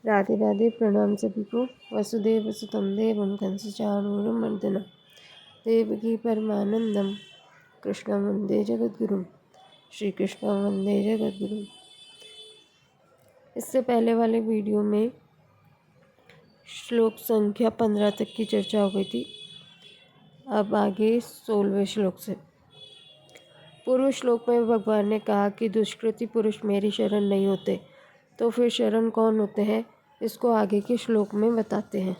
राधे राधे। प्रणाम सभी को। वसुदेव सुतं देवं कंसचाणूरमर्दनं देवकी परमानंदम कृष्णं वंदे जगद्गुरुं। श्री कृष्ण वंदे जगद्गुरुं। इससे पहले वाले वीडियो में श्लोक संख्या 15 तक की चर्चा हो गई थी। अब आगे 16वें श्लोक से। पूर्व श्लोक में भगवान ने कहा कि दुष्कृति पुरुष मेरी शरण नहीं होते, तो फिर शरण कौन होते हैं, इसको आगे के श्लोक में बताते हैं।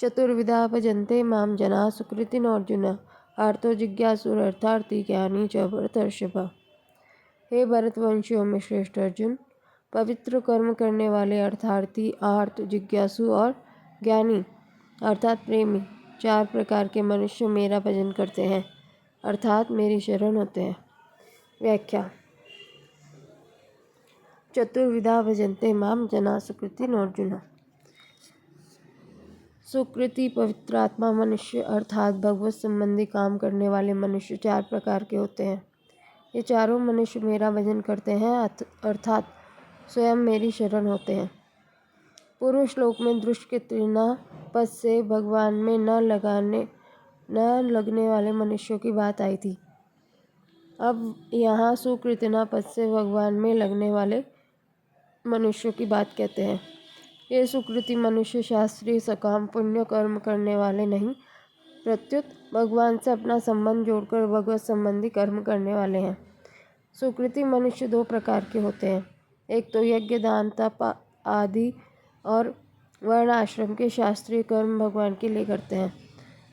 चतुर्विधा भजन्ते माम जना सुकृतिन अर्जुन आर्तो जिज्ञासुर अर्थार्थी ज्ञानी च भरतर्षभ। हे भरतवंशियों में श्रेष्ठ अर्जुन, पवित्र कर्म करने वाले अर्थार्थी, आर्त, जिज्ञासु और ज्ञानी अर्थात प्रेमी, 4 प्रकार के मनुष्य मेरा भजन करते हैं अर्थात मेरी शरण होते हैं। व्याख्या। चतुर्विधा भजन्ते माम जना सुकृतिन अर्जुन। सुकृति पवित्र आत्मा मनुष्य अर्थात भगवत संबंधी काम करने वाले मनुष्य 4 प्रकार के होते हैं। ये चारों मनुष्य मेरा भजन करते हैं अर्थात स्वयं मेरी शरण होते हैं। पूर्व श्लोक में दुष्कृतिना पद से भगवान में न लगने वाले मनुष्यों की बात आई थी। अब यहाँ सुकृतिना पद से भगवान में लगने वाले मनुष्यों की बात कहते हैं। ये सुकृति मनुष्य शास्त्रीय सकाम पुण्य कर्म करने वाले नहीं, प्रत्युत भगवान से अपना संबंध जोड़कर भगवत संबंधी कर्म करने वाले हैं। सुकृति मनुष्य 2 प्रकार के होते हैं। एक तो यज्ञ दान तप आदि और वर्ण आश्रम के शास्त्रीय कर्म भगवान के लिए करते हैं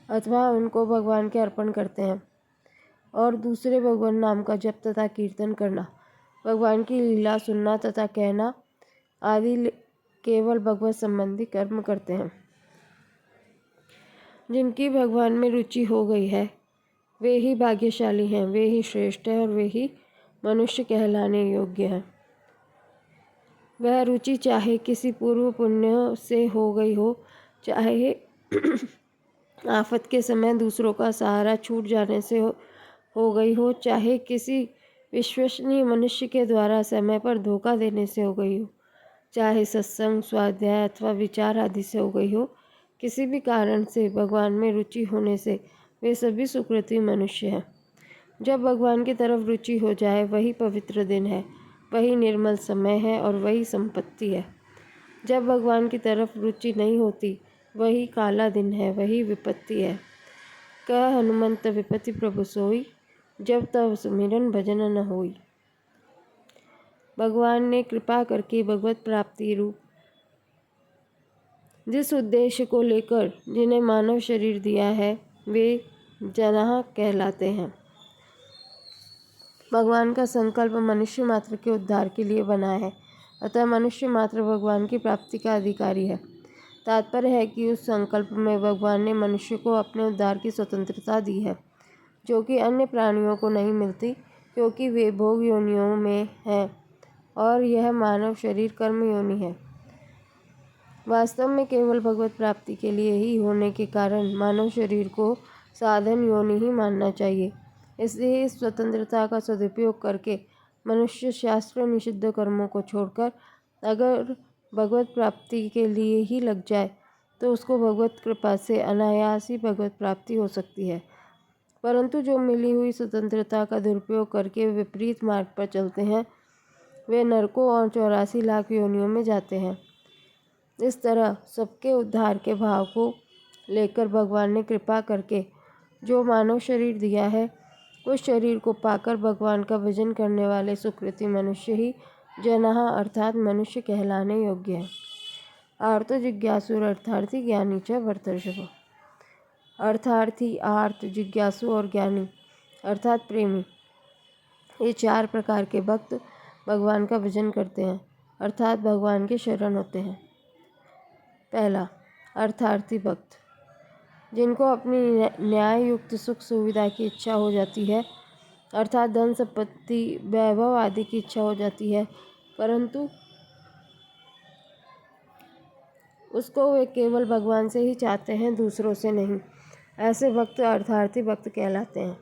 अथवा उनको भगवान के अर्पण करते हैं, और दूसरे भगवान नाम का जप तथा कीर्तन करना, भगवान की लीला सुनना तथा कहना आदि केवल भगवत संबंधी कर्म करते हैं। जिनकी भगवान में रुचि हो गई है वे ही भाग्यशाली हैं, वे ही श्रेष्ठ हैं और वे ही मनुष्य कहलाने योग्य हैं। वह रुचि चाहे किसी पूर्व पुण्य से हो गई हो, चाहे आफत के समय दूसरों का सहारा छूट जाने से हो गई हो, चाहे किसी विश्वसनीय मनुष्य के द्वारा समय पर धोखा देने से हो गई हो, चाहे सत्संग स्वाध्याय अथवा विचार आदि से हो गई हो, किसी भी कारण से भगवान में रुचि होने से वे सभी सुकृति मनुष्य हैं। जब भगवान की तरफ रुचि हो जाए वही पवित्र दिन है, वही निर्मल समय है और वही संपत्ति है। जब भगवान की तरफ रुचि नहीं होती वही काला दिन है, वही विपत्ति है। कह हनुमंत विपत्ति प्रभु सोई, जब तब सुमिरन भजन न होई। भगवान ने कृपा करके भगवत प्राप्ति रूप जिस उद्देश्य को लेकर जिन्हें मानव शरीर दिया है वे जना कहलाते हैं। भगवान का संकल्प मनुष्य मात्र के उद्धार के लिए बना है, अतः मनुष्य मात्र भगवान की प्राप्ति का अधिकारी है। तात्पर्य है कि उस संकल्प में भगवान ने मनुष्य को अपने उद्धार की स्वतंत्रता दी है, जो कि अन्य प्राणियों को नहीं मिलती, क्योंकि वे भोग योनियों में हैं और यह मानव शरीर कर्म योनि है। वास्तव में केवल भगवत प्राप्ति के लिए ही होने के कारण मानव शरीर को साधन योनि ही मानना चाहिए। इसलिए इस स्वतंत्रता का सदुपयोग करके मनुष्य शास्त्र निषिद्ध कर्मों को छोड़कर अगर भगवत प्राप्ति के लिए ही लग जाए तो उसको भगवत कृपा से अनायास ही भगवत प्राप्ति हो सकती है। परंतु जो मिली हुई स्वतंत्रता का दुरुपयोग करके विपरीत मार्ग पर चलते हैं वे नरकों और 84 लाख योनियों में जाते हैं। इस तरह सबके उद्धार के भाव को लेकर भगवान ने कृपा करके जो मानव शरीर दिया है, उस शरीर को पाकर भगवान का भजन करने वाले सुकृति मनुष्य ही जनः अर्थात मनुष्य कहलाने योग्य है। आर्तो जिज्ञासुर अर्थार्थी ज्ञानी च भरतर्षभ। अर्थार्थी, आर्त, जिज्ञासु और ज्ञानी अर्थात प्रेमी, ये 4 प्रकार के भक्त भगवान का भजन करते हैं अर्थात भगवान के शरण होते हैं। पहला, अर्थार्थी भक्त, जिनको अपनी न्याय युक्त सुख सुविधा की इच्छा हो जाती है अर्थात धन संपत्ति वैभव आदि की इच्छा हो जाती है, परंतु उसको वे केवल भगवान से ही चाहते हैं, दूसरों से नहीं। ऐसे भक्त अर्थार्थी भक्त कहलाते हैं।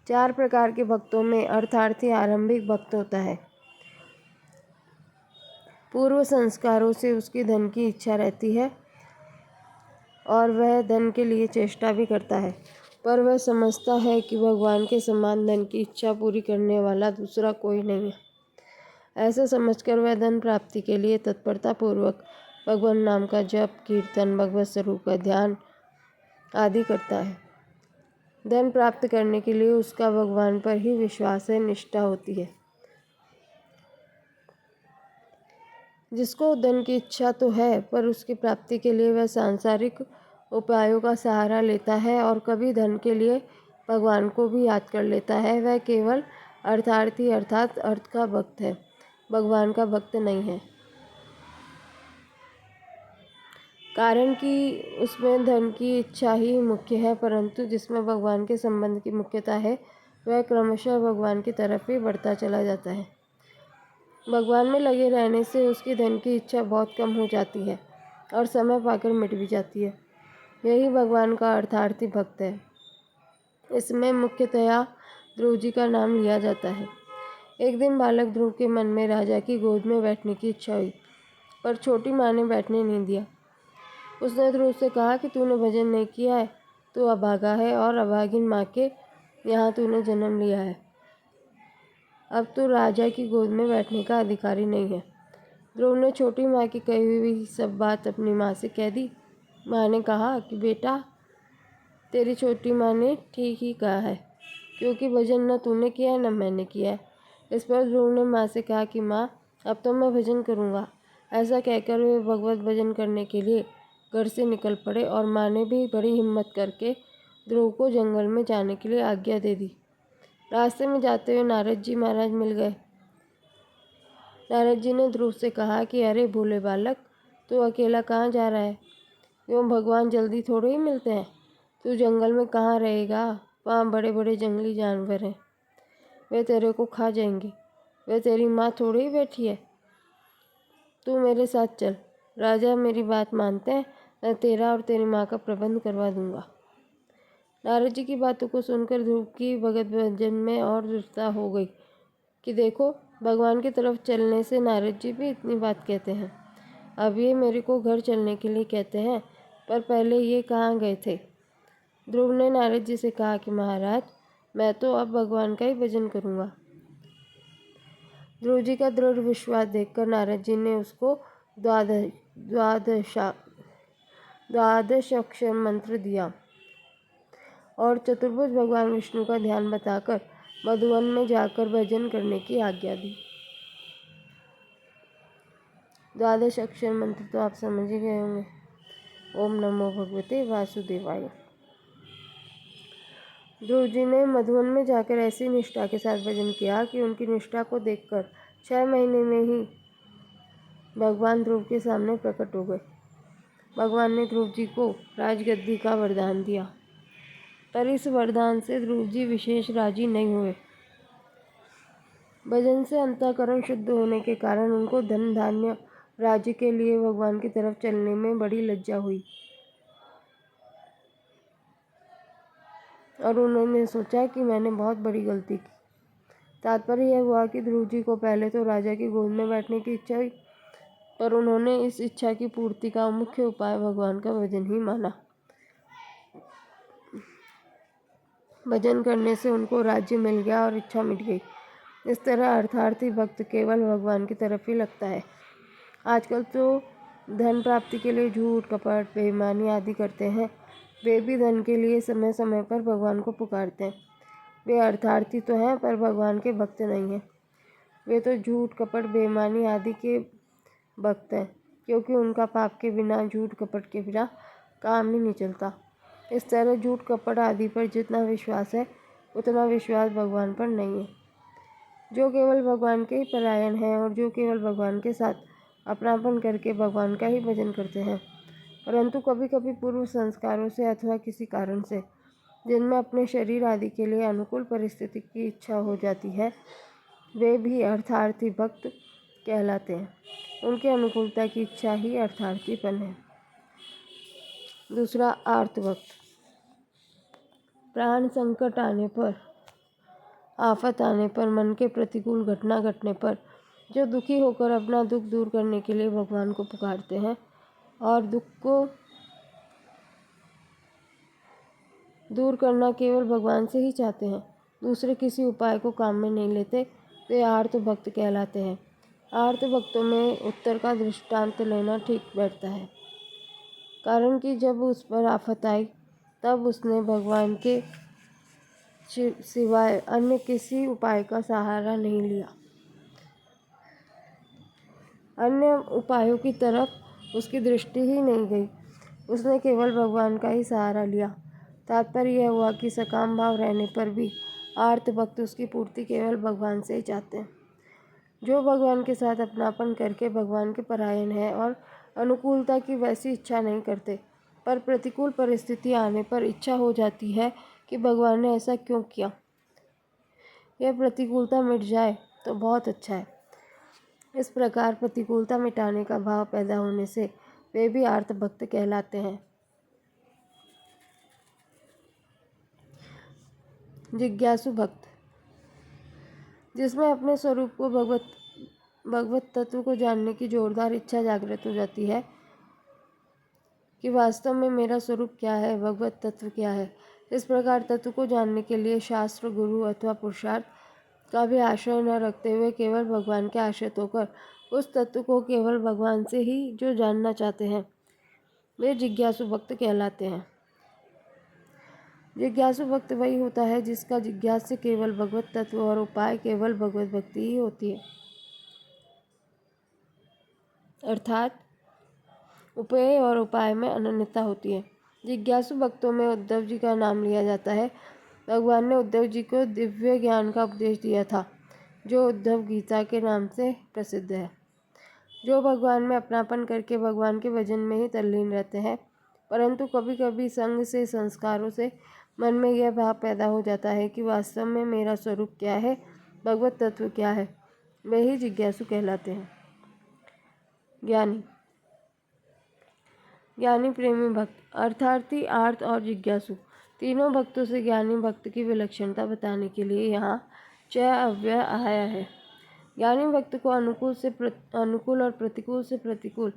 4 प्रकार के भक्तों में अर्थार्थी आरंभिक भक्त होता है। पूर्व संस्कारों से उसकी धन की इच्छा रहती है और वह धन के लिए चेष्टा भी करता है, पर वह समझता है कि भगवान के समान धन की इच्छा पूरी करने वाला दूसरा कोई नहीं है। ऐसा समझकर वह धन प्राप्ति के लिए तत्परता पूर्वक भगवान नाम का जप, कीर्तन, भगवत स्वरूप का ध्यान आदि करता है। धन प्राप्त करने के लिए उसका भगवान पर ही विश्वास है, निष्ठा होती है। जिसको धन की इच्छा तो है, पर उसकी प्राप्ति के लिए वह सांसारिक उपायों का सहारा लेता है और कभी धन के लिए भगवान को भी याद कर लेता है, वह केवल अर्थार्थी अर्थात अर्थ का भक्त है, भगवान का भक्त नहीं है। कारण कि उसमें धन की इच्छा ही मुख्य है, परंतु जिसमें भगवान के संबंध की मुख्यता है वह क्रमशः भगवान की तरफ ही बढ़ता चला जाता है। भगवान में लगे रहने से उसकी धन की इच्छा बहुत कम हो जाती है और समय पाकर मिट भी जाती है। यही भगवान का अर्थार्थी भक्त है। इसमें मुख्यतया ध्रुव जी का नाम लिया जाता है। एक दिन बालक ध्रुव के मन में राजा की गोद में बैठने की इच्छा हुई, पर छोटी माँ ने बैठने नहीं दिया। उसने ध्रुव से कहा कि तूने भजन नहीं किया है, तू अभागा है और अभागिन माँ के यहाँ तूने जन्म लिया है। अब तू राजा की गोद में बैठने का अधिकारी नहीं है। ध्रुव ने छोटी माँ की कही हुई सब बात अपनी माँ से कह दी। माँ ने कहा कि बेटा, तेरी छोटी माँ ने ठीक ही कहा है, क्योंकि भजन न तूने किया है न मैंने किया है। इस पर ध्रुव ने माँ से कहा कि माँ, अब तो मैं भजन करूँगा। ऐसा कहकर वे भगवत भजन करने के लिए घर से निकल पड़े और माँ ने भी बड़ी हिम्मत करके ध्रुव को जंगल में जाने के लिए आज्ञा दे दी। रास्ते में जाते हुए नारद जी महाराज मिल गए। नारद जी ने ध्रुव से कहा कि अरे भोले बालक, तू अकेला कहाँ जा रहा है? क्यों, भगवान जल्दी थोड़े ही मिलते हैं। तू जंगल में कहाँ रहेगा? वहाँ बड़े बड़े जंगली जानवर हैं, वे तेरे को खा जाएंगे। वे तेरी माँ थोड़ी ही बैठी है। तू मेरे साथ चल, राजा मेरी बात मानते हैं, मैं तेरा और तेरी माँ का प्रबंध करवा दूंगा। नारद जी की बातों को सुनकर ध्रुव की भगत भजन में और दृढ़ता हो गई कि देखो, भगवान की तरफ चलने से नारद जी भी इतनी बात कहते हैं। अब ये मेरे को घर चलने के लिए कहते हैं, पर पहले ये कहाँ गए थे? ध्रुव ने नारद जी से कहा कि महाराज, मैं तो अब भगवान का ही भजन करूँगा। ध्रुव जी का दृढ़ विश्वास देखकर नारद जी ने उसको द्वादश अक्षर मंत्र दिया और चतुर्भुज भगवान विष्णु का ध्यान बताकर मधुवन में जाकर भजन करने की आज्ञा दी। द्वादश अक्षर मंत्र तो आप समझ ही गए होंगे। ओम नमो भगवते वासुदेवाय। ध्रुव जी ने मधुवन में जाकर ऐसी निष्ठा के साथ भजन किया कि उनकी निष्ठा को देखकर 6 महीने में ही भगवान ध्रुव के सामने प्रकट हो गए। भगवान ने ध्रुव जी को राजगद्दी का वरदान दिया, पर इस वरदान से ध्रुव जी विशेष राजी नहीं हुए। भजन से अंतःकरण शुद्ध होने के कारण उनको धन धान्य राज्य के लिए भगवान की तरफ चलने में बड़ी लज्जा हुई और उन्होंने सोचा कि मैंने बहुत बड़ी गलती की। तात्पर्य यह हुआ कि ध्रुव जी को पहले तो राजा की गोद में बैठने की इच्छा हुई, पर उन्होंने इस इच्छा की पूर्ति का मुख्य उपाय भगवान का भजन ही माना। भजन करने से उनको राज्य मिल गया और इच्छा मिट गई। इस तरह अर्थार्थी भक्त केवल भगवान की तरफ ही लगता है। आजकल तो धन प्राप्ति के लिए झूठ, कपट, बेईमानी आदि करते हैं। वे भी धन के लिए समय समय पर भगवान को पुकारते हैं। वे अर्थार्थी तो हैं, पर भगवान के भक्त नहीं हैं। वे तो झूठ, कपट, बेईमानी आदि के भक्त हैं, क्योंकि उनका पाप के बिना, झूठ कपट के बिना काम ही नहीं चलता। इस तरह झूठ कपट आदि पर जितना विश्वास है, उतना विश्वास भगवान पर नहीं है। जो केवल भगवान के ही परायण हैं और जो केवल भगवान के साथ अपनापन करके भगवान का ही भजन करते हैं, परंतु कभी कभी पूर्व संस्कारों से अथवा किसी कारण से जिनमें अपने शरीर आदि के लिए अनुकूल परिस्थिति की इच्छा हो जाती है, वे भी अर्थार्थी भक्त कहलाते हैं। उनके अनुकूलता की इच्छा ही अर्थार्थीपन है। दूसरा, आर्त भक्त। प्राण संकट आने पर, आफत आने पर, मन के प्रतिकूल घटना घटने पर जो दुखी होकर अपना दुख दूर करने के लिए भगवान को पुकारते हैं और दुख को दूर करना केवल भगवान से ही चाहते हैं, दूसरे किसी उपाय को काम में नहीं लेते, वे आर्त भक्त कहलाते हैं। आर्त भक्तों में उत्तर का दृष्टांत लेना ठीक बैठता है, कारण कि जब उस पर आफत आई तब उसने भगवान के सिवाय अन्य किसी उपाय का सहारा नहीं लिया। अन्य उपायों की तरफ उसकी दृष्टि ही नहीं गई, उसने केवल भगवान का ही सहारा लिया। तात्पर्य यह हुआ कि सकाम भाव रहने पर भी आर्त भक्त उसकी पूर्ति केवल भगवान से ही चाहते हैं। जो भगवान के साथ अपनापन करके भगवान के परायण है और अनुकूलता की वैसी इच्छा नहीं करते, पर प्रतिकूल परिस्थिति आने पर इच्छा हो जाती है कि भगवान ने ऐसा क्यों किया, यह प्रतिकूलता मिट जाए तो बहुत अच्छा है। इस प्रकार प्रतिकूलता मिटाने का भाव पैदा होने से वे भी आर्त भक्त कहलाते हैं। जिज्ञासु भक्त, जिसमें अपने स्वरूप को भगवत तत्व को जानने की जोरदार इच्छा जागृत हो जाती है कि वास्तव में मेरा स्वरूप क्या है, भगवत तत्व क्या है। इस प्रकार तत्व को जानने के लिए शास्त्र, गुरु अथवा पुरुषार्थ का भी आश्रय न रखते हुए केवल भगवान के आश्रित होकर उस तत्व को केवल भगवान से ही जो जानना चाहते हैं, वे जिज्ञासु भक्त कहलाते हैं। जिज्ञासु भक्त वही होता है जिसका जिज्ञास से केवल भगवत तत्व और उपाय केवल भगवत भक्ति ही होती है, अर्थात उपेय और उपाय में अनन्यता होती है। जिज्ञासु भक्तों में उद्धव जी का नाम लिया जाता है। भगवान ने उद्धव जी को दिव्य ज्ञान का उपदेश दिया था, जो उद्धव गीता के नाम से प्रसिद्ध है। जो भगवान में अपनापन करके भगवान के भजन में ही तल्लीन रहते हैं, परंतु कभी कभी संग से, संस्कारों से मन में यह भाव पैदा हो जाता है कि वास्तव में मेरा स्वरूप क्या है, भगवत तत्व क्या है, वे ही जिज्ञासु कहलाते हैं। ज्ञानी, ज्ञानी प्रेमी भक्त, अर्थार्थी, आर्त और जिज्ञासु तीनों भक्तों से ज्ञानी भक्त की विलक्षणता बताने के लिए यहाँ च अव्यय आया है। ज्ञानी भक्त को अनुकूल और प्रतिकूल से प्रतिकूल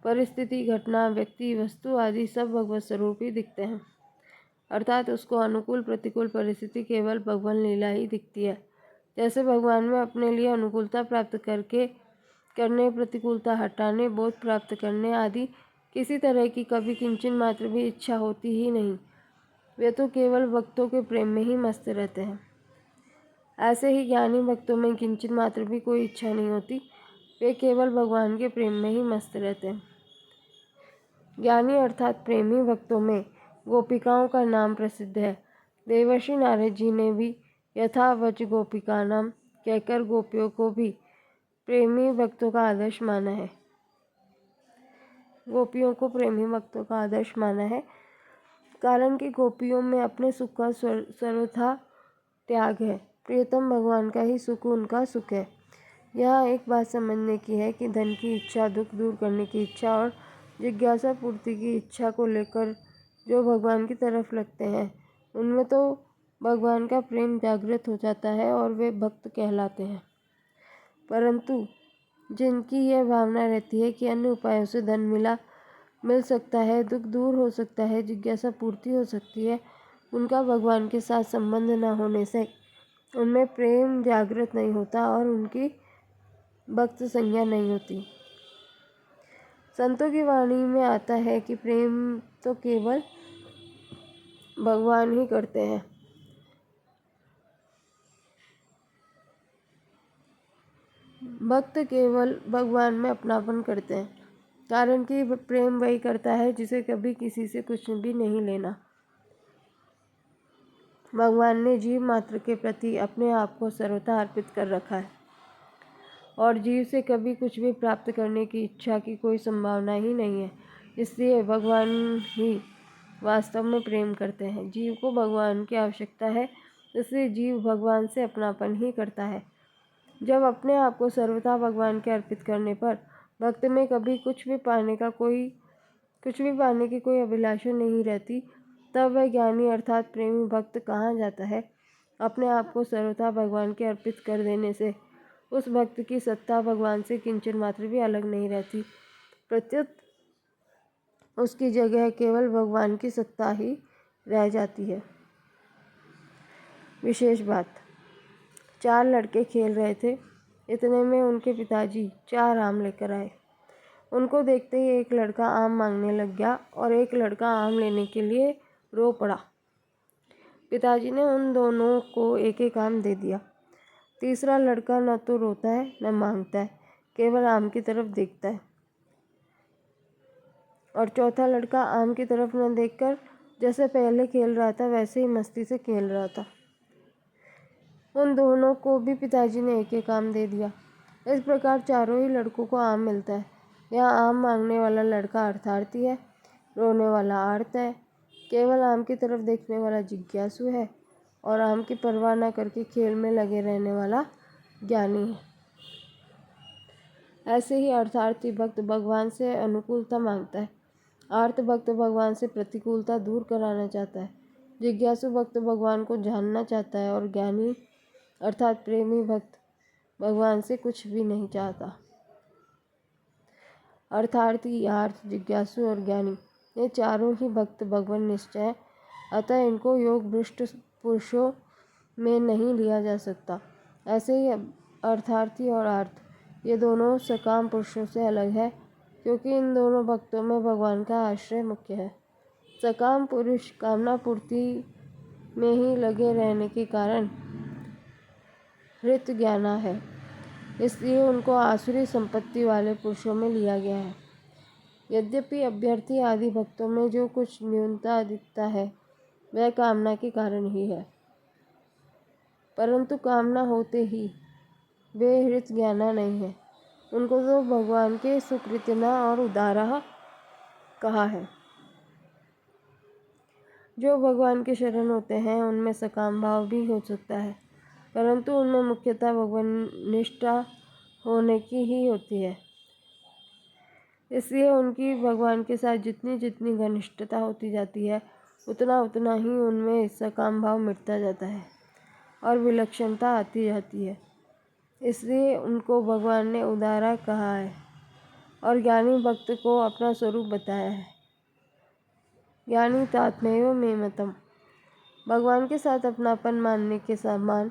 परिस्थिति, घटना, व्यक्ति, वस्तु आदि सब भगवत स्वरूप ही दिखते हैं, अर्थात उसको अनुकूल प्रतिकूल परिस्थिति केवल भगवान लीला ही दिखती है। जैसे भगवान में अपने लिए अनुकूलता प्राप्त करने, प्रतिकूलता हटाने, बोध प्राप्त करने आदि किसी तरह की कभी किंचन मात्र भी इच्छा होती ही नहीं, वे तो केवल भक्तों के प्रेम में ही मस्त रहते हैं। ऐसे ही ज्ञानी भक्तों में किंचन मात्र भी कोई इच्छा नहीं होती, वे केवल भगवान के प्रेम में ही मस्त रहते हैं। ज्ञानी अर्थात प्रेमी भक्तों में गोपिकाओं का नाम प्रसिद्ध है। देवर्षि नारद जी ने भी यथावच गोपिका नाम कहकर गोपियों को भी प्रेमी भक्तों का आदर्श माना है। गोपियों को प्रेमी भक्तों का आदर्श माना है, कारण कि गोपियों में अपने सुख का सर्वथा त्याग है। प्रियतम भगवान का ही सुख उनका सुख है। यहाँ एक बात समझने की है कि धन की इच्छा, दुख दूर करने की इच्छा और जिज्ञासा पूर्ति की इच्छा को लेकर जो भगवान की तरफ लगते हैं, उनमें तो भगवान का प्रेम जागृत हो जाता है और वे भक्त कहलाते हैं। परंतु जिनकी यह भावना रहती है कि अन्य उपायों से धन मिल सकता है, दुख दूर हो सकता है, जिज्ञासा पूर्ति हो सकती है, उनका भगवान के साथ संबंध न होने से उनमें प्रेम जागृत नहीं होता और उनकी भक्त संज्ञा नहीं होती। संतों की वाणी में आता है कि प्रेम तो केवल भगवान ही करते हैं। भक्त केवल भगवान में अपनापन करते हैं, कारण कि प्रेम वही करता है जिसे कभी किसी से कुछ भी नहीं लेना। भगवान ने जीव मात्र के प्रति अपने आप को सर्वथा अर्पित कर रखा है और जीव से कभी कुछ भी प्राप्त करने की इच्छा की कोई संभावना ही नहीं है। इसलिए भगवान ही वास्तव में प्रेम करते हैं। जीव को भगवान की आवश्यकता है, इसलिए जीव भगवान से अपनापन ही करता है। जब अपने आप को सर्वथा भगवान के अर्पित करने पर भक्त में कभी कुछ भी पाने की कोई अभिलाषा नहीं रहती, तब वह ज्ञानी अर्थात प्रेमी भक्त कहाँ जाता है। अपने आप को सर्वथा भगवान के अर्पित कर देने से उस भक्त की सत्ता भगवान से किंचन मात्र भी अलग नहीं रहती। प्रत्युत उसकी जगह केवल भगवान की सत्ता ही रह जाती है। विशेष बात, 4 लड़के खेल रहे थे। इतने में उनके पिताजी 4 आम लेकर आए। उनको देखते ही एक लड़का आम मांगने लग गया और एक लड़का आम लेने के लिए रो पड़ा। पिताजी ने उन दोनों को एक एक आम दे दिया। तीसरा लड़का न तो रोता है न मांगता है, केवल आम की तरफ देखता है। और चौथा लड़का आम की तरफ न देखकर जैसे पहले खेल रहा था वैसे ही मस्ती से खेल रहा था। उन दोनों को भी पिताजी ने एक एक आम दे दिया। इस प्रकार चारों ही लड़कों को आम मिलता है। यहाँ आम मांगने वाला लड़का अर्थार्थी है, रोने वाला आर्त है, केवल आम की तरफ देखने वाला जिज्ञासु है और आम की परवाह न करके खेल में लगे रहने वाला ज्ञानी है। ऐसे ही अर्थार्थी भक्त भगवान से अनुकूलता मांगता है, आर्त भक्त भगवान से प्रतिकूलता दूर कराना चाहता है, जिज्ञासु भक्त भगवान को जानना चाहता है और ज्ञानी अर्थात प्रेमी भक्त भगवान से कुछ भी नहीं चाहता। अर्थार्थी, आर्त, जिज्ञासु और ज्ञानी ये चारों ही भक्त भगवान निश्चय है, अतः इनको योग भ्रष्ट पुरुषों में नहीं लिया जा सकता। ऐसे ही अर्थार्थी और आर्त ये दोनों सकाम पुरुषों से अलग है, क्योंकि इन दोनों भक्तों में भगवान का आश्रय मुख्य है। सकाम पुरुष कामना पूर्ति में ही लगे रहने के कारण हृत ज्ञाना है, इसलिए उनको आसुरी संपत्ति वाले पुरुषों में लिया गया है। यद्यपि अभ्यर्थी आदि भक्तों में जो कुछ न्यूनता दिखता है वह कामना के कारण ही है, परंतु कामना होते ही वे हृत ज्ञाना नहीं है। उनको तो भगवान के सुकृतना और उदारा कहा है। जो भगवान के शरण होते हैं उनमें सकाम भाव भी हो सकता है, परंतु उनमें मुख्यतः भगवान निष्ठा होने की ही होती है। इसलिए उनकी भगवान के साथ जितनी जितनी घनिष्ठता होती जाती है उतना उतना ही उनमें सकाम भाव मिटता जाता है और विलक्षणता आती जाती है। इसलिए उनको भगवान ने उदारा कहा है और ज्ञानी भक्त को अपना स्वरूप बताया है। ज्ञानी तात्मेयो में मतम, भगवान के साथ अपनापन मानने के समान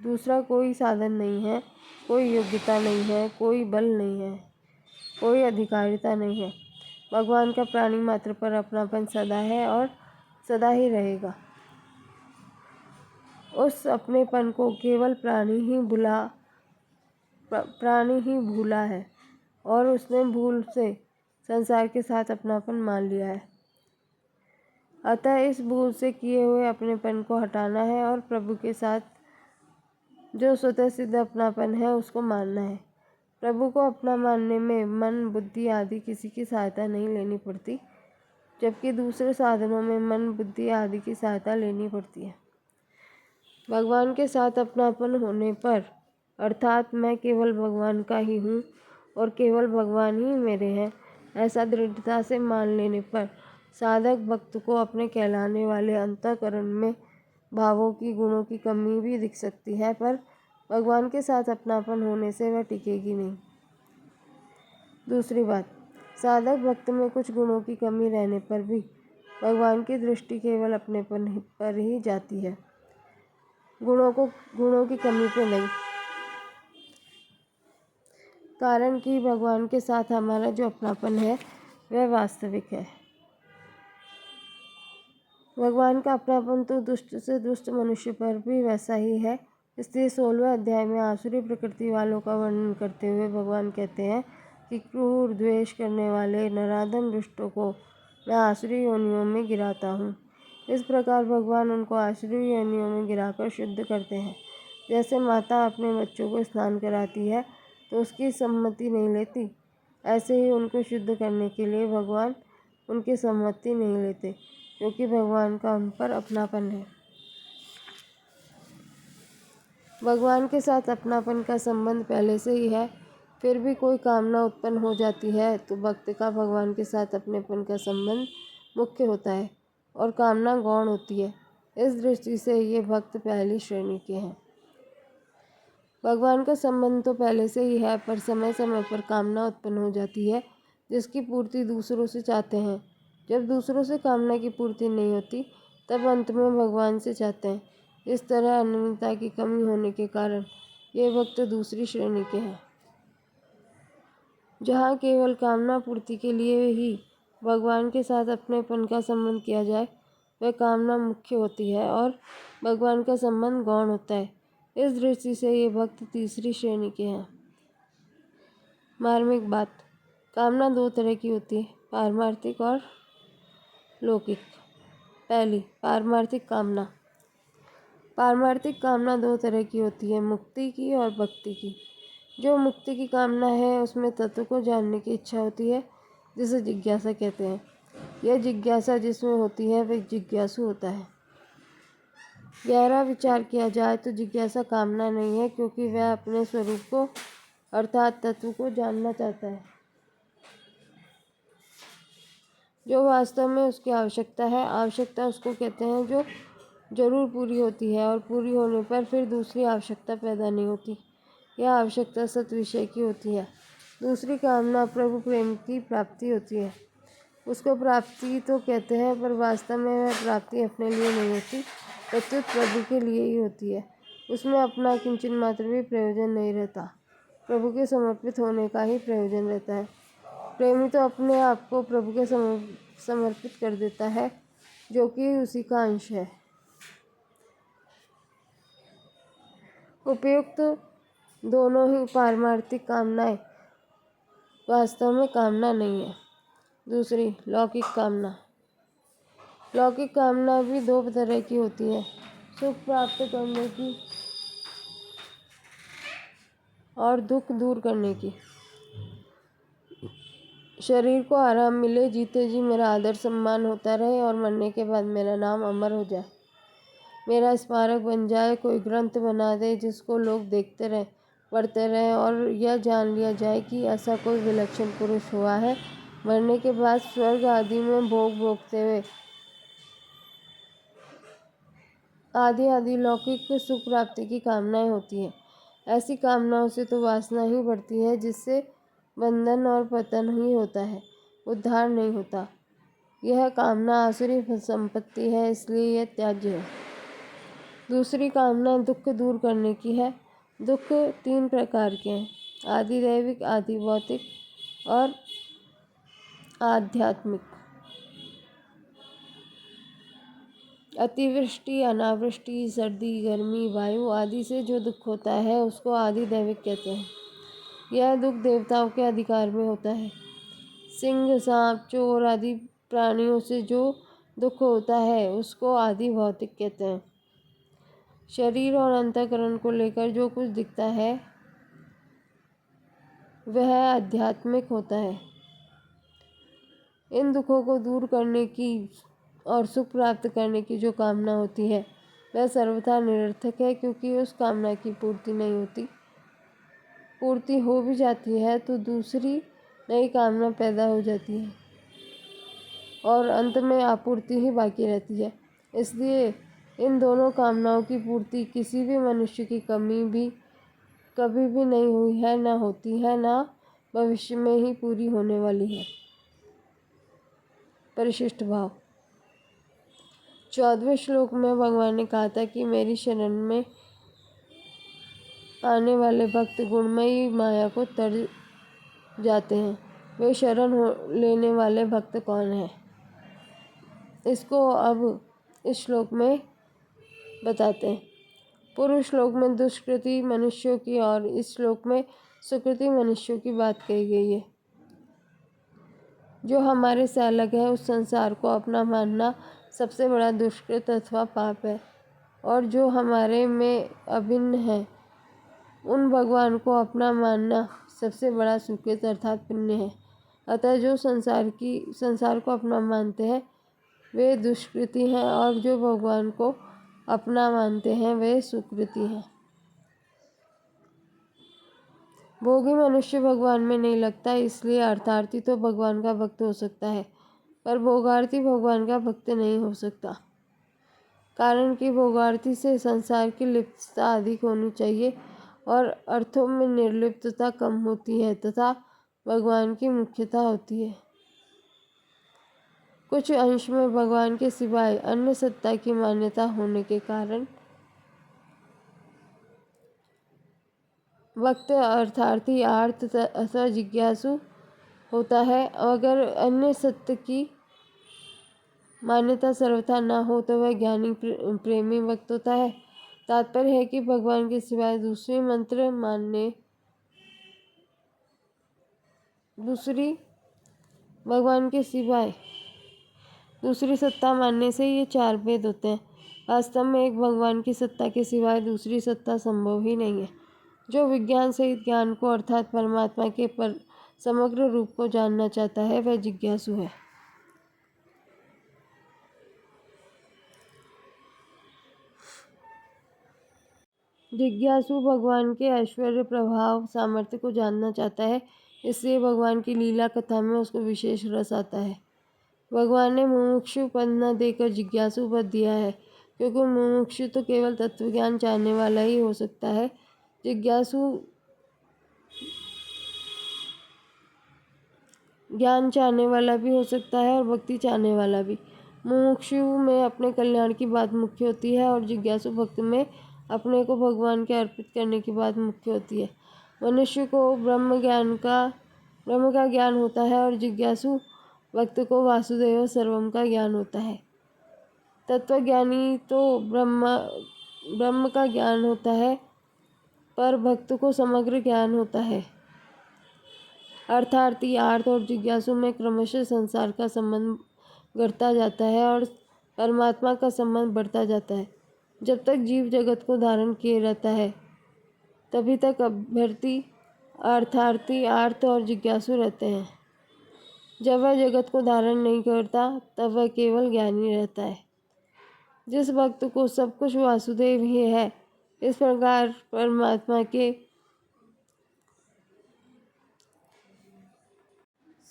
दूसरा कोई साधन नहीं है, कोई योग्यता नहीं है, कोई बल नहीं है, कोई अधिकारिता नहीं है। भगवान का प्राणी मात्र पर अपनापन सदा है और सदा ही रहेगा। उस अपनेपन को केवल प्राणी ही भूला है और उसने भूल से संसार के साथ अपनापन मान लिया है। अतः इस भूल से किए हुए अपनेपन को हटाना है और प्रभु के साथ जो स्वतः सिद्ध अपनापन है उसको मानना है। प्रभु को अपना मानने में मन, बुद्धि आदि किसी की सहायता नहीं लेनी पड़ती, जबकि दूसरे साधनों में मन, बुद्धि आदि की सहायता लेनी पड़ती है। भगवान के साथ अपनापन होने पर अर्थात मैं केवल भगवान का ही हूँ और केवल भगवान ही मेरे हैं, ऐसा दृढ़ता से मान लेने पर साधक भक्त को अपने कहलाने वाले अंतःकरण में भावों की, गुणों की कमी भी दिख सकती है, पर भगवान के साथ अपनापन होने से वह टिकेगी नहीं। दूसरी बात, साधक भक्त में कुछ गुणों की कमी रहने पर भी भगवान की दृष्टि केवल अपनेपन पर ही जाती है, गुणों की कमी पे नहीं। कारण कि भगवान के साथ हमारा जो अपनापन है वह वास्तविक है। भगवान का अपनापन तो दुष्ट से दुष्ट मनुष्य पर भी वैसा ही है। इसलिए 16वें अध्याय में आसुरी प्रकृति वालों का वर्णन करते हुए भगवान कहते हैं कि क्रूर, द्वेष करने वाले नराधम दुष्टों को मैं आसुरी योनियों में गिराता हूँ। इस प्रकार भगवान उनको आसुरी योनियों में गिराकर शुद्ध करते हैं। जैसे माता अपने बच्चों को स्नान कराती है तो उसकी सम्मति नहीं लेती, ऐसे ही उनको शुद्ध करने के लिए भगवान उनकी सम्मति नहीं लेते, क्योंकि भगवान का उन पर अपनापन है। भगवान के साथ अपनापन का संबंध पहले से ही है, फिर भी कोई कामना उत्पन्न हो जाती है तो भक्त का भगवान के साथ अपनेपन का संबंध मुख्य होता है और कामना गौण होती है। इस दृष्टि से ये भक्त पहली श्रेणी के हैं। भगवान का संबंध तो पहले से ही है, पर समय समय पर कामना उत्पन्न हो जाती है जिसकी पूर्ति दूसरों से चाहते हैं। जब दूसरों से कामना की पूर्ति नहीं होती तब अंत में भगवान से चाहते हैं। इस तरह अनन्यता की कमी होने के कारण ये भक्त दूसरी श्रेणी के हैं। जहाँ केवल कामना पूर्ति के लिए ही भगवान के साथ अपनेपन का संबंध किया जाए वह कामना मुख्य होती है और भगवान का संबंध गौण होता है। इस दृष्टि से ये भक्त तीसरी श्रेणी के हैं। मार्मिक बात, कामना दो तरह की होती है, पारमार्थिक और लौकिक। पहली, पारमार्थिक कामना। पारमार्थिक कामना दो तरह की होती है, मुक्ति की और भक्ति की। जो मुक्ति की कामना है उसमें तत्व को जानने की इच्छा होती है जिसे जिज्ञासा कहते हैं। यह जिज्ञासा जिसमें होती है वह जिज्ञासु होता है। गहरा विचार किया जाए तो जिज्ञासा कामना नहीं है, क्योंकि वह अपने स्वरूप को अर्थात तत्व को जानना चाहता है जो वास्तव में उसकी आवश्यकता है। आवश्यकता उसको कहते हैं जो जरूर पूरी होती है और पूरी होने पर फिर दूसरी आवश्यकता पैदा नहीं होती। यह आवश्यकता सत विषय की होती है। दूसरी कामना प्रभु प्रेम की प्राप्ति होती है। उसको प्राप्ति तो कहते हैं, पर वास्तव में वह प्राप्ति अपने लिए नहीं होती, प्रत्युत प्रभु के लिए ही होती है। उसमें अपना किंचन मात्र भी प्रयोजन नहीं रहता, प्रभु के समर्पित होने का ही प्रयोजन रहता है। प्रेमी तो अपने आप को प्रभु के समर्पित कर देता है जो कि उसी का अंश है। उपयुक्त दोनों ही पारमार्थिक कामनाएं वास्तव में कामना नहीं है। दूसरी, लौकिक कामना। लौकिक कामना भी दो तरह की होती है, सुख प्राप्त करने की और दुख दूर करने की। शरीर को आराम मिले, जीते जी मेरा आदर सम्मान होता रहे और मरने के बाद मेरा नाम अमर हो जाए, मेरा स्मारक बन जाए, कोई ग्रंथ बना दे जिसको लोग देखते रहें, पढ़ते रहें और यह जान लिया जाए कि ऐसा कोई विलक्षण पुरुष हुआ है। मरने के बाद स्वर्ग आदि में भोग भोगते हुए आदि लौकिक सुख प्राप्ति की कामनाएं होती हैं। ऐसी कामनाओं से तो वासना ही बढ़ती है, जिससे बंधन और पतन ही होता है, उद्धार नहीं होता। यह कामना आसुरी संपत्ति है, इसलिए यह त्याज्य है। दूसरी कामना दुख दूर करने की है। दुख तीन प्रकार के हैं, आदि दैविक, आदि भौतिक और आध्यात्मिक। अतिवृष्टि, अनावृष्टि, सर्दी, गर्मी, वायु आदि से जो दुख होता है उसको आदि दैविक कहते हैं। यह दुख देवताओं के अधिकार में होता है। सिंह, सांप, चोर आदि प्राणियों से जो दुख होता है उसको आदि भौतिक कहते हैं। शरीर और अंतःकरण को लेकर जो कुछ दिखता है वह आध्यात्मिक होता है। इन दुखों को दूर करने की और सुख प्राप्त करने की जो कामना होती है वह सर्वथा निरर्थक है, क्योंकि उस कामना की पूर्ति नहीं होती। पूर्ति हो भी जाती है तो दूसरी नई कामना पैदा हो जाती है और अंत में आपूर्ति ही बाकी रहती है। इसलिए इन दोनों कामनाओं की पूर्ति किसी भी मनुष्य की कमी भी कभी भी नहीं हुई है, ना होती है, ना भविष्य में ही पूरी होने वाली है। परिशिष्ट भाव। 14वें श्लोक में भगवान ने कहा था कि मेरी शरण में आने वाले भक्त गुणमयी माया को तर जाते हैं। वे शरण लेने वाले भक्त कौन हैं? इसको अब इस श्लोक में बताते हैं। पूर्व श्लोक में दुष्कृति मनुष्यों की और इस श्लोक में सुकृति मनुष्यों की बात कही गई है। जो हमारे से अलग है उस संसार को अपना मानना सबसे बड़ा दुष्कृत अथवा पाप है, और जो हमारे में अभिन्न है उन भगवान को अपना मानना सबसे बड़ा सुकृत अर्थात पुण्य है। अतः जो संसार को अपना मानते हैं वे दुष्कृति हैं, और जो भगवान को अपना मानते हैं वे सुकृति हैं। भोगी मनुष्य भगवान में नहीं लगता, इसलिए अर्थार्थी तो भगवान का भक्त हो सकता है, पर भोगार्थी भगवान का भक्त नहीं हो सकता। कारण कि भोगार्थी से संसार की लिप्तता अधिक होनी चाहिए और अर्थों में निर्लिप्तता कम होती है तथा भगवान की मुख्यता होती है। कुछ अंश में भगवान के सिवाय अन्य सत्ता की मान्यता होने के कारण वक्त अर्थार्थी आर्त अथवा जिज्ञासु होता है। अगर अन्य सत्य की मान्यता सर्वथा न हो तो वह ज्ञानी प्रेमी वक्त होता है। तात्पर्य है कि भगवान के सिवाय दूसरी सत्ता मानने से ये चार भेद होते हैं। वास्तव में एक भगवान की सत्ता के सिवाय दूसरी सत्ता संभव ही नहीं है। जो विज्ञान सहित ज्ञान को अर्थात परमात्मा के समग्र रूप को जानना चाहता है वह जिज्ञासु है। जिज्ञासु भगवान के ऐश्वर्य प्रभाव सामर्थ्य को जानना चाहता है, इसलिए भगवान की लीला कथा में उसको विशेष रस आता है। भगवान ने मुमुक्षु पद न देकर जिज्ञासु पद दिया है, क्योंकि मुमुक्षु तो केवल तत्वज्ञान चाहने वाला ही हो सकता है। जिज्ञासु ज्ञान चाहने वाला भी हो सकता है और भक्ति चाहने वाला भी। मुमुक्षु में अपने कल्याण की बात मुख्य होती है और जिज्ञासु भक्त में अपने को भगवान के अर्पित करने की बात मुख्य होती है। मनुष्य को ब्रह्म का ज्ञान होता है और जिज्ञासु भक्त को वासुदेव सर्वम का ज्ञान होता है। तत्वज्ञानी तो ब्रह्म का ज्ञान होता है, पर भक्त को समग्र ज्ञान होता है। अर्थार्थी आर्त और जिज्ञासु में क्रमशः संसार का संबंध घटता जाता है और परमात्मा का संबंध बढ़ता जाता है। जब तक जीव जगत को धारण किए रहता है तभी तक अभ्यर्थी अर्थार्थी आर्त और जिज्ञासु रहते हैं। जब वह जगत को धारण नहीं करता तब वह केवल ज्ञानी रहता है। जिस भक्त को सब कुछ वासुदेव ही है, इस प्रकार परमात्मा के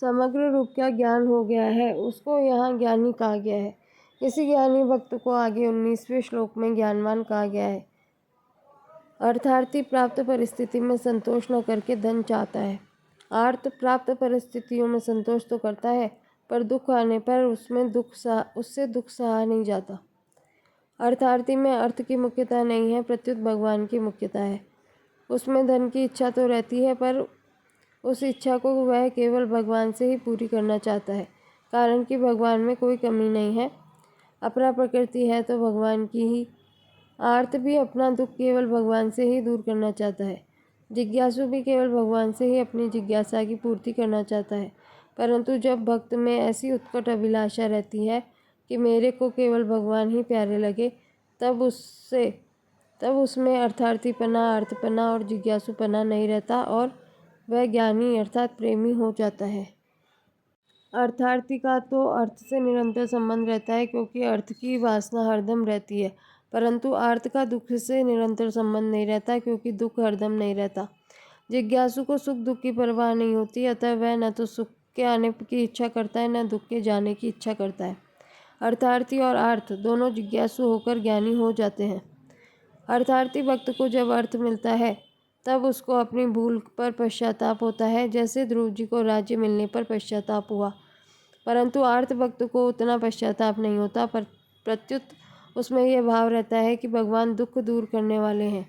समग्र रूप का ज्ञान हो गया है, उसको यहाँ ज्ञानी कहा गया है। इसी ज्ञानी भक्त को आगे 19वें श्लोक में ज्ञानवान कहा गया है। अर्थार्थी प्राप्त परिस्थिति में संतोष न करके धन चाहता है। आर्त प्राप्त परिस्थितियों में संतोष तो करता है, पर दुख आने पर उससे दुख सहा नहीं जाता। अर्थार्थी में अर्थ की मुख्यता नहीं है, प्रत्युत भगवान की मुख्यता है। उसमें धन की इच्छा तो रहती है, पर उस इच्छा को वह केवल भगवान से ही पूरी करना चाहता है, कारण कि भगवान में कोई कमी नहीं है। अपरा प्रकृति है तो भगवान की ही। आर्त भी अपना दुख केवल भगवान से ही दूर करना चाहता है। जिज्ञासु भी केवल भगवान से ही अपनी जिज्ञासा की पूर्ति करना चाहता है। परंतु जब भक्त में ऐसी उत्कट अभिलाषा रहती है कि मेरे को केवल भगवान ही प्यारे लगे, तब उसमें अर्थार्थीपना, अर्थपना और जिज्ञासुपना नहीं रहता और वह ज्ञानी अर्थात प्रेमी हो जाता है। अर्थार्थी का तो अर्थ से निरंतर संबंध रहता है, क्योंकि अर्थ की वासना हरदम रहती है, परंतु आर्त का दुख से निरंतर संबंध नहीं रहता, क्योंकि दुख हरदम नहीं रहता। जिज्ञासु को सुख दुख की परवाह नहीं होती, अतः वह न तो सुख के आने की इच्छा करता है न दुख के जाने की इच्छा करता है। अर्थार्थी और आर्त दोनों जिज्ञासु होकर ज्ञानी हो जाते हैं। अर्थार्थी भक्त को जब अर्थ मिलता है तब उसको अपनी भूल पर पश्चाताप होता है, जैसे ध्रुव जी को राज्य मिलने पर पश्चाताप हुआ। परंतु आर्त भक्त को उतना पश्चाताप नहीं होता, पर प्रत्युत उसमें यह भाव रहता है कि भगवान दुख दूर करने वाले हैं।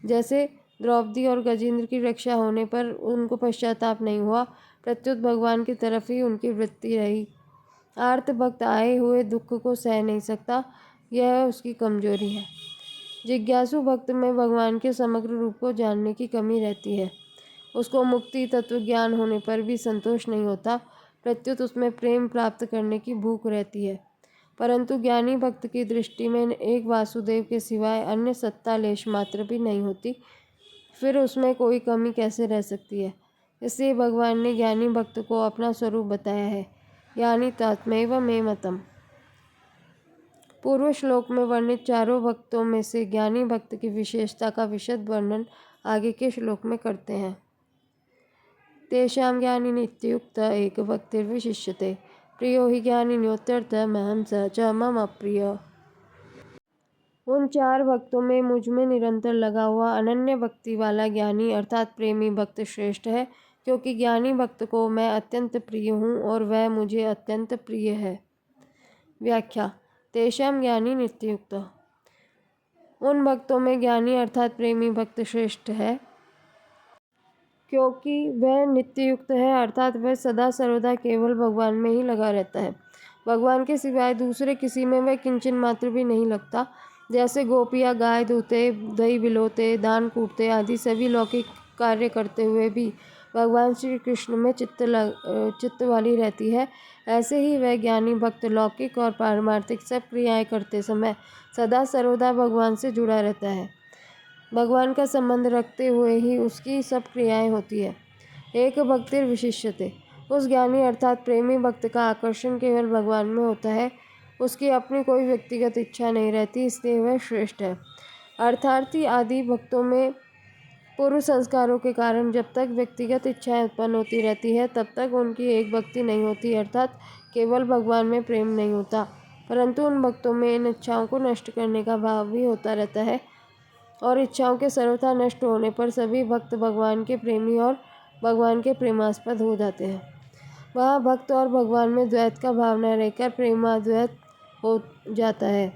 जैसे द्रौपदी और गजेंद्र की रक्षा होने पर उनको पश्चाताप नहीं हुआ, प्रत्युत भगवान की तरफ ही उनकी वृत्ति रही। आर्त भक्त आए हुए दुख को सह नहीं सकता, यह उसकी कमजोरी है। जिज्ञासु भक्त में भगवान के समग्र रूप को जानने की कमी रहती है। उसको मुक्ति तत्व ज्ञान होने पर भी संतोष नहीं होता, प्रत्युत उसमें प्रेम प्राप्त करने की भूख रहती है। परंतु ज्ञानी भक्त की दृष्टि में एक वासुदेव के सिवाय अन्य सत्ता लेश मात्र भी नहीं होती, फिर उसमें कोई कमी कैसे रह सकती है। इसलिए भगवान ने ज्ञानी भक्त को अपना स्वरूप बताया है, यानी तत्मैव मे मतम। पूर्व श्लोक में वर्णित चारों भक्तों में से ज्ञानी भक्त की विशेषता का विशद वर्णन आगे के श्लोक में करते हैं। तेषां ज्ञानी नित्युक्त एक उन 4 भक्तों में मुझ में निरंतर लगा हुआ अनन्य भक्ति वाला ज्ञानी अर्थात प्रेमी भक्त श्रेष्ठ है, क्योंकि ज्ञानी भक्त को मैं अत्यंत प्रिय हूँ और वह मुझे अत्यंत प्रिय है। व्याख्या। तेषां ज्ञानी नित्ययुक्त। उन भक्तों में ज्ञानी अर्थात प्रेमी भक्त श्रेष्ठ है, क्योंकि वह नित्ययुक्त है अर्थात वह सदा सर्वदा केवल भगवान में ही लगा रहता है। भगवान के सिवाय दूसरे किसी में वह किंचन मात्र भी नहीं लगता। जैसे गोपियाँ गाय धोते, दही बिलोते, दान कूटते आदि सभी लौकिक कार्य करते हुए भी भगवान श्री कृष्ण में चित्त वाली रहती है, ऐसे ही वह ज्ञानी भक्त लौकिक और पारमार्थिक सब क्रियाएं करते समय सदा सर्वदा भगवान से जुड़ा रहता है। भगवान का संबंध रखते हुए ही उसकी सब क्रियाएं होती है। एक भक्तिर विशिष्यते। उस ज्ञानी अर्थात प्रेमी भक्त का आकर्षण केवल भगवान में होता है, उसकी अपनी कोई व्यक्तिगत इच्छा नहीं रहती, इसलिए वह श्रेष्ठ है। अर्थार्थी आदि भक्तों में पूर्व संस्कारों के कारण जब तक व्यक्तिगत इच्छाएं उत्पन्न होती रहती है तब तक उनकी एक भक्ति नहीं होती अर्थात केवल भगवान में प्रेम नहीं होता, परंतु उन भक्तों में इन इच्छाओं को नष्ट करने का भाव भी होता रहता है और इच्छाओं के सर्वथा नष्ट होने पर सभी भक्त भगवान के प्रेमी और भगवान के प्रेमास्पद हो जाते हैं। वहाँ भक्त और भगवान में द्वैत का भाव न रहकर प्रेमाद्वैत हो जाता है।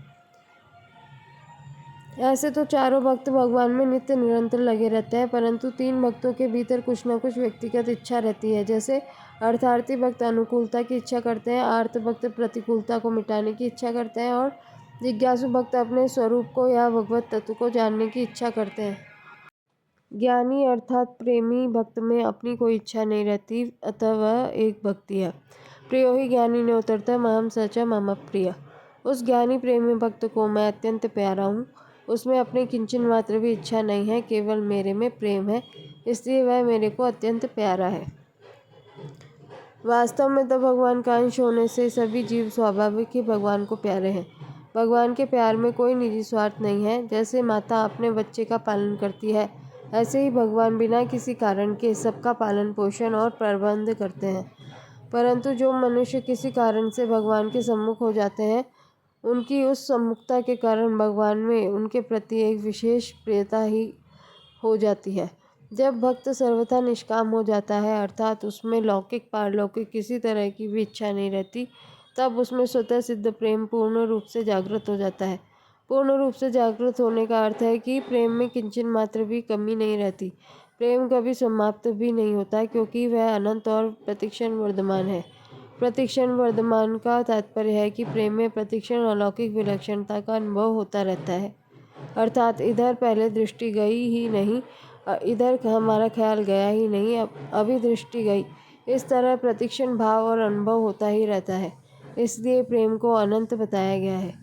ऐसे तो चारों भक्त भगवान में नित्य निरंतर लगे रहते हैं, परंतु 3 भक्तों के भीतर कुछ न कुछ व्यक्तिगत इच्छा रहती है। जैसे अर्थार्थी भक्त अनुकूलता की इच्छा करते हैं, आर्त भक्त प्रतिकूलता को मिटाने की इच्छा करते हैं और जिज्ञासु भक्त अपने स्वरूप को या भगवत तत्व को जानने की इच्छा करते हैं। ज्ञानी अर्थात प्रेमी भक्त में अपनी कोई इच्छा नहीं रहती, अतः वह एक भक्ति है। प्रियो ही ज्ञानी ने उतरता महम सचा मम प्रिय। उस ज्ञानी प्रेमी भक्त को मैं अत्यंत प्यारा हूँ, उसमें अपनी किंचन मात्र भी इच्छा नहीं है, केवल मेरे में प्रेम है, इसलिए वह मेरे को अत्यंत प्यारा है। वास्तव में तो भगवान का अंश होने से सभी जीव स्वाभाविक ही भगवान को प्यारे हैं। भगवान के प्यार में कोई निजी स्वार्थ नहीं है। जैसे माता अपने बच्चे का पालन करती है, ऐसे ही भगवान बिना किसी कारण के सबका पालन पोषण और प्रबंध करते हैं। परंतु जो मनुष्य किसी कारण से भगवान के सम्मुख हो जाते हैं, उनकी उस सम्मुखता के कारण भगवान में उनके प्रति एक विशेष प्रियता ही हो जाती है। जब भक्त सर्वथा निष्काम हो जाता है अर्थात उसमें लौकिक पारलौकिक किसी तरह की भी इच्छा नहीं रहती, तब उसमें स्वतः सिद्ध प्रेम पूर्ण रूप से जागृत हो जाता है। पूर्ण रूप से जागृत होने का अर्थ है कि प्रेम में किंचन मात्र भी कमी नहीं रहती। प्रेम कभी समाप्त भी नहीं होता, क्योंकि वह अनंत और प्रतिक्षण वर्धमान है। प्रतिक्षण वर्धमान का तात्पर्य है कि प्रेम में प्रतिक्षण अलौकिक विलक्षणता का अनुभव होता रहता है, अर्थात इधर पहले दृष्टि गई ही नहीं, इधर हमारा ख्याल गया ही नहीं, अभी दृष्टि गई, इस तरह प्रतिक्षण भाव और अनुभव होता ही रहता है। इसलिए प्रेम को अनंत बताया गया है।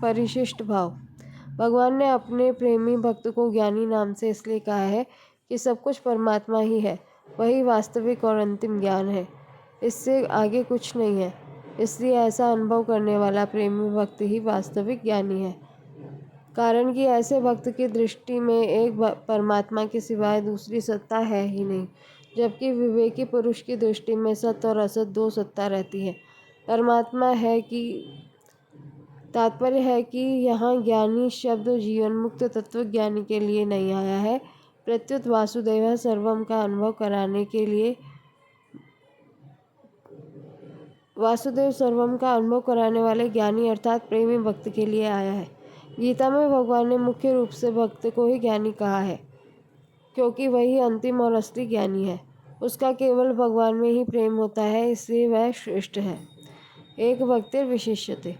परिशिष्ट भाव। भगवान ने अपने प्रेमी भक्त को ज्ञानी नाम से इसलिए कहा है कि सब कुछ परमात्मा ही है, वही वास्तविक और अंतिम ज्ञान है, इससे आगे कुछ नहीं है। इसलिए ऐसा अनुभव करने वाला प्रेमी भक्त ही वास्तविक ज्ञानी है, कारण कि ऐसे भक्त की दृष्टि में एक परमात्मा के सिवाय दूसरी सत्ता है ही नहीं, जबकि विवेकी पुरुष की दृष्टि में सत्य और असत 2 सत्ता रहती है। परमात्मा है कि तात्पर्य है कि यहाँ ज्ञानी शब्द जीवन मुक्त तत्व ज्ञानी के लिए नहीं आया है, प्रत्युत वासुदेव सर्वम का अनुभव कराने के लिए, वासुदेव सर्वम का अनुभव कराने वाले ज्ञानी अर्थात प्रेमी भक्त के लिए आया है। गीता में भगवान ने मुख्य रूप से भक्त को ही ज्ञानी कहा है, क्योंकि वही अंतिम और असली ज्ञानी है। उसका केवल भगवान में ही प्रेम होता है, इसलिए वह श्रेष्ठ है। एक भक्तिर विशिष्यते।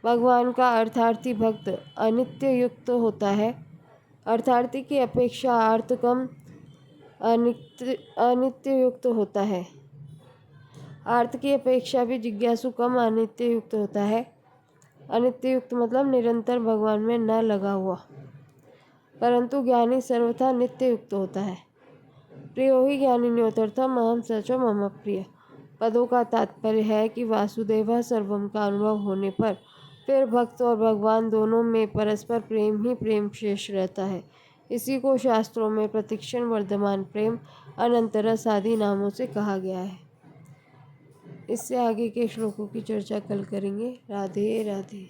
भगवान का अर्थार्थी भक्त अनित्य युक्त होता है। अर्थार्थी की अपेक्षा आर्त कम अनित्य युक्त होता है। आर्त की अपेक्षा भी जिज्ञासु कम अनित्य युक्त होता है। अनित्य युक्त मतलब निरंतर भगवान में न लगा हुआ, परंतु ज्ञानी सर्वथा नित्य युक्त होता है। प्रियो ही ज्ञानी न्योतर्थम महम सचो मम प्रिय। पदों का तात्पर्य है कि वासुदेव सर्वम का अनुभव होने पर फिर भक्त और भगवान दोनों में परस्पर प्रेम ही प्रेम शेष रहता है। इसी को शास्त्रों में प्रतिक्षण वर्धमान प्रेम अनंतरस आदि नामों से कहा गया है। इससे आगे के श्लोकों की चर्चा कल करेंगे। राधे राधे।